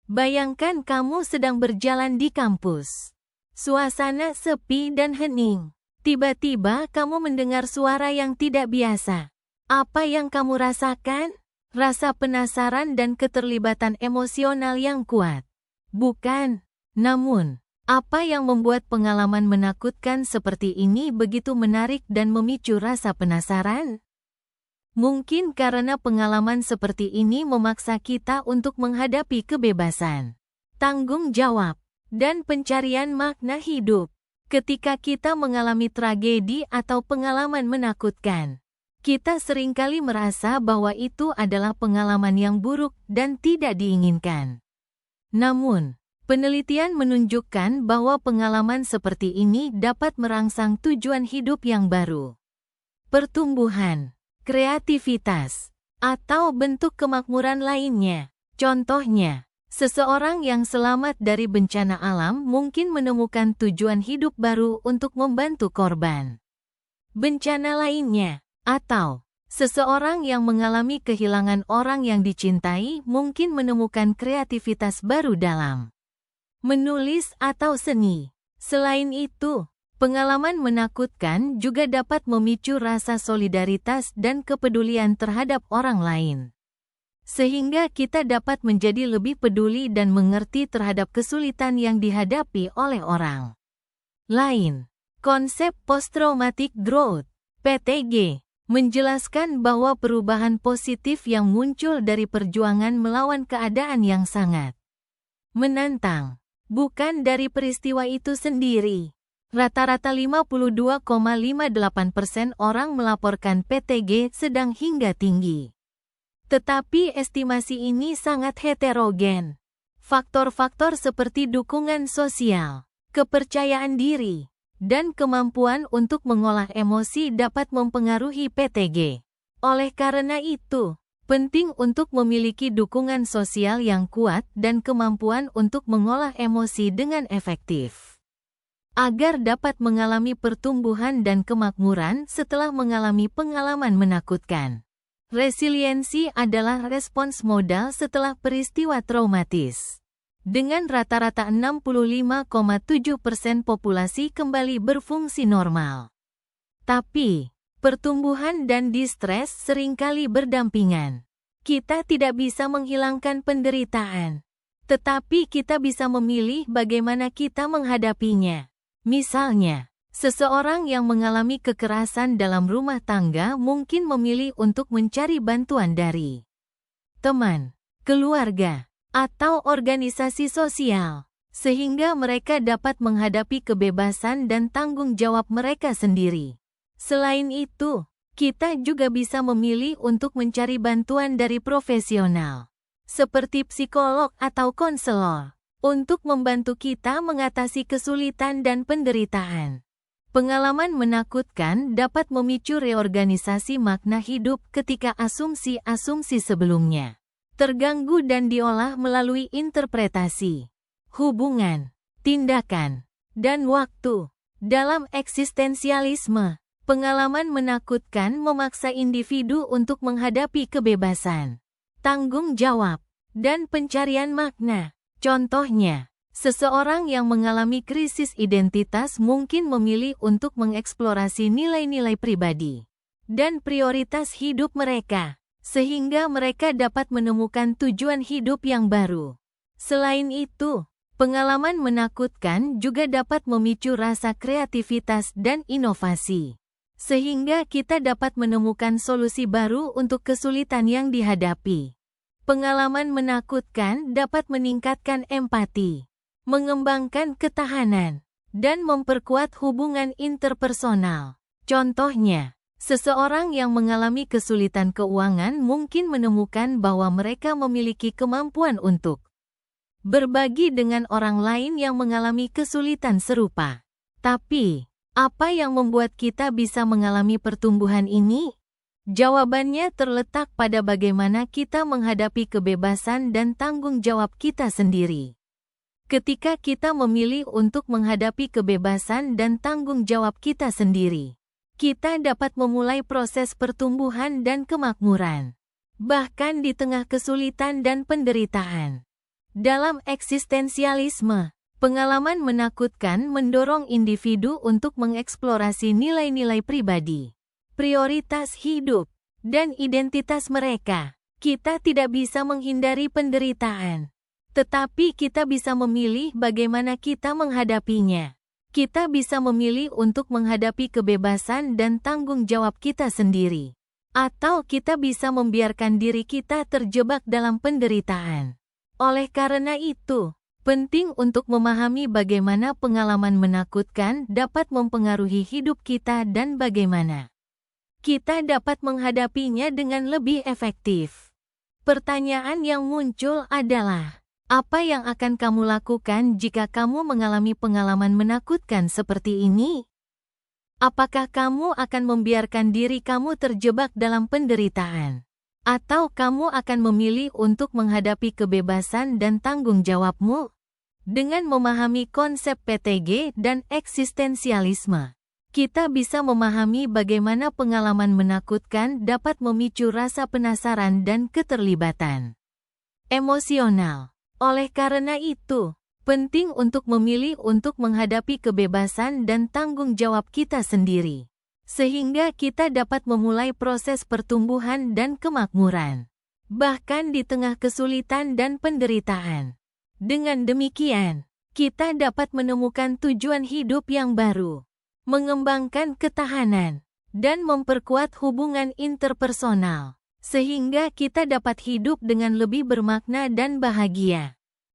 Bayangkan kamu sedang berjalan di kampus. Suasana sepi dan hening. Tiba-tiba kamu mendengar suara yang tidak biasa. Apa yang kamu rasakan? Rasa penasaran dan keterlibatan emosional yang kuat. Bukan? Namun, apa yang membuat pengalaman menakutkan seperti ini begitu menarik dan memicu rasa penasaran? Mungkin karena pengalaman seperti ini memaksa kita untuk menghadapi kebebasan, tanggung jawab, dan pencarian makna hidup. Ketika kita mengalami tragedi atau pengalaman menakutkan, kita seringkali merasa bahwa itu adalah pengalaman yang buruk dan tidak diinginkan. Namun, penelitian menunjukkan bahwa pengalaman seperti ini dapat merangsang tujuan hidup yang baru, pertumbuhan, kreativitas, atau bentuk kemakmuran lainnya. Contohnya, seseorang yang selamat dari bencana alam mungkin menemukan tujuan hidup baru untuk membantu korban bencana lainnya. Atau, seseorang yang mengalami kehilangan orang yang dicintai mungkin menemukan kreativitas baru dalam menulis atau seni. Selain itu, pengalaman menakutkan juga dapat memicu rasa solidaritas dan kepedulian terhadap orang lain. Sehingga kita dapat menjadi lebih peduli dan mengerti terhadap kesulitan yang dihadapi oleh orang lain. Konsep Post-Traumatic Growth, PTG, menjelaskan bahwa perubahan positif yang muncul dari perjuangan melawan keadaan yang sangat menantang, bukan dari peristiwa itu sendiri. Rata-rata 52,58% orang melaporkan PTG sedang hingga tinggi. Tetapi estimasi ini sangat heterogen. Faktor-faktor seperti dukungan sosial, kepercayaan diri, dan kemampuan untuk mengolah emosi dapat mempengaruhi PTG. Oleh karena itu, penting untuk memiliki dukungan sosial yang kuat dan kemampuan untuk mengolah emosi dengan efektif, agar dapat mengalami pertumbuhan dan kemakmuran setelah mengalami pengalaman menakutkan. Resiliensi adalah respons modal setelah peristiwa traumatis. Dengan rata-rata 65,7% populasi kembali berfungsi normal. Tapi, pertumbuhan dan distres seringkali berdampingan. Kita tidak bisa menghilangkan penderitaan, tetapi kita bisa memilih bagaimana kita menghadapinya. Misalnya, seseorang yang mengalami kekerasan dalam rumah tangga mungkin memilih untuk mencari bantuan dari teman, keluarga, atau organisasi sosial, sehingga mereka dapat menghadapi kebebasan dan tanggung jawab mereka sendiri. Selain itu, kita juga bisa memilih untuk mencari bantuan dari profesional, seperti psikolog atau konselor, untuk membantu kita mengatasi kesulitan dan penderitaan. Pengalaman menakutkan dapat memicu reorganisasi makna hidup ketika asumsi-asumsi sebelumnya terganggu dan diolah melalui interpretasi, hubungan, tindakan, dan waktu. Dalam eksistensialisme, pengalaman menakutkan memaksa individu untuk menghadapi kebebasan, tanggung jawab, dan pencarian makna. Contohnya, seseorang yang mengalami krisis identitas mungkin memilih untuk mengeksplorasi nilai-nilai pribadi dan prioritas hidup mereka, sehingga mereka dapat menemukan tujuan hidup yang baru. Selain itu, pengalaman menakutkan juga dapat memicu rasa kreativitas dan inovasi, sehingga kita dapat menemukan solusi baru untuk kesulitan yang dihadapi. Pengalaman menakutkan dapat meningkatkan empati, mengembangkan ketahanan, dan memperkuat hubungan interpersonal. Contohnya, seseorang yang mengalami kesulitan keuangan mungkin menemukan bahwa mereka memiliki kemampuan untuk berbagi dengan orang lain yang mengalami kesulitan serupa. Tapi, apa yang membuat kita bisa mengalami pertumbuhan ini? Jawabannya terletak pada bagaimana kita menghadapi kebebasan dan tanggung jawab kita sendiri. Ketika kita memilih untuk menghadapi kebebasan dan tanggung jawab kita sendiri, kita dapat memulai proses pertumbuhan dan kemakmuran, bahkan di tengah kesulitan dan penderitaan. Dalam eksistensialisme, pengalaman menakutkan mendorong individu untuk mengeksplorasi nilai-nilai pribadi, prioritas hidup, dan identitas mereka. Kita tidak bisa menghindari penderitaan, tetapi kita bisa memilih bagaimana kita menghadapinya. Kita bisa memilih untuk menghadapi kebebasan dan tanggung jawab kita sendiri, atau kita bisa membiarkan diri kita terjebak dalam penderitaan. Oleh karena itu, penting untuk memahami bagaimana pengalaman menakutkan dapat mempengaruhi hidup kita dan bagaimana kita dapat menghadapinya dengan lebih efektif. Pertanyaan yang muncul adalah, apa yang akan kamu lakukan jika kamu mengalami pengalaman menakutkan seperti ini? Apakah kamu akan membiarkan diri kamu terjebak dalam penderitaan? Atau kamu akan memilih untuk menghadapi kebebasan dan tanggung jawabmu? Dengan memahami konsep PTG dan eksistensialisme, kita bisa memahami bagaimana pengalaman menakutkan dapat memicu rasa penasaran dan keterlibatan emosional. Oleh karena itu, penting untuk memilih untuk menghadapi kebebasan dan tanggung jawab kita sendiri, sehingga kita dapat memulai proses pertumbuhan dan kemakmuran, bahkan di tengah kesulitan dan penderitaan. Dengan demikian, kita dapat menemukan tujuan hidup yang baru, mengembangkan ketahanan, dan memperkuat hubungan interpersonal, sehingga kita dapat hidup dengan lebih bermakna dan bahagia.